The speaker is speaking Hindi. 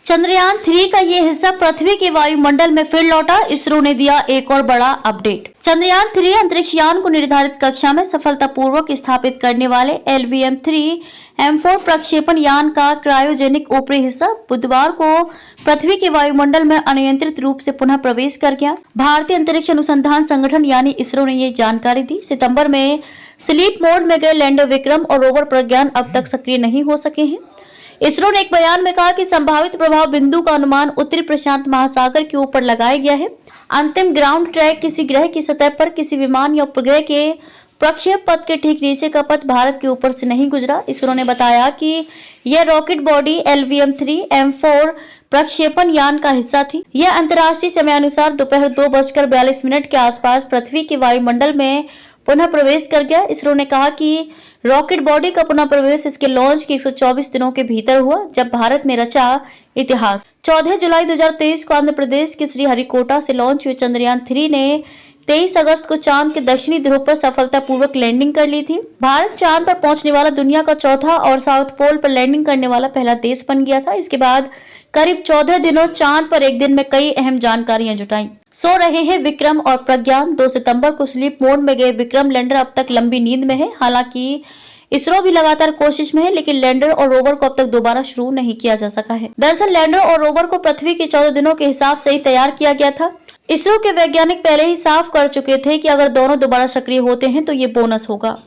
चंद्रयान 3 का ये हिस्सा पृथ्वी के वायुमंडल में फिर लौटा। इसरो ने दिया एक और बड़ा अपडेट। चंद्रयान 3 अंतरिक्ष यान को निर्धारित कक्षा में सफलतापूर्वक स्थापित करने वाले LVM-3M4 प्रक्षेपण यान का क्रायोजेनिक ऊपरी हिस्सा बुधवार को पृथ्वी के वायुमंडल में अनियंत्रित रूप से पुनः प्रवेश कर गया। भारतीय अंतरिक्ष अनुसंधान संगठन यानी इसरो ने ये जानकारी दी। सितंबर में स्लीप मोड में गए लैंडर विक्रम और रोवर प्रज्ञान अब तक सक्रिय नहीं हो सके हैं। इसरो ने एक बयान में कहा कि संभावित प्रभाव बिंदु का अनुमान उत्तरी प्रशांत महासागर के ऊपर लगाया गया है। अंतिम ग्राउंड ट्रैक किसी ग्रह की सतह पर किसी विमान या उपग्रह के प्रक्षेप पथ के ठीक नीचे का पथ भारत के ऊपर से नहीं गुजरा। इसरो ने बताया कि यह रॉकेट बॉडी LVM-3M4 प्रक्षेपण यान का हिस्सा थी। यह अंतर्राष्ट्रीय समयानुसार दोपहर 2:42 के आसपास पृथ्वी के वायुमंडल में पुनः प्रवेश कर गया। इसरो ने कहा कि रॉकेट बॉडी का पुनः प्रवेश इसके लॉन्च के 124 दिनों के भीतर हुआ, जब भारत ने रचा इतिहास। 14 जुलाई 2023 को आंध्र प्रदेश के श्रीहरिकोटा से लॉन्च हुए चंद्रयान 3 ने 23 अगस्त को चांद के दक्षिणी ध्रुव पर सफलतापूर्वक लैंडिंग कर ली थी। भारत चांद पर पहुंचने वाला दुनिया का चौथा और साउथ पोल पर लैंडिंग करने वाला पहला देश बन गया था। इसके बाद करीब 14 दिनों चांद पर एक दिन में कई अहम जानकारियां जुटाई। सो रहे हैं विक्रम और प्रज्ञान। 2 सितंबर को स्लीप मोड में गए विक्रम लैंडर अब तक लंबी नींद में है। हालांकि इसरो भी लगातार कोशिश में है, लेकिन लैंडर और रोवर को अब तक दोबारा शुरू नहीं किया जा सका है। दरअसल लैंडर और रोवर को पृथ्वी के 14 दिनों के हिसाब से ही तैयार किया गया था। इसरो के वैज्ञानिक पहले ही साफ कर चुके थे कि अगर दोनों दोबारा सक्रिय होते हैं तो ये बोनस होगा।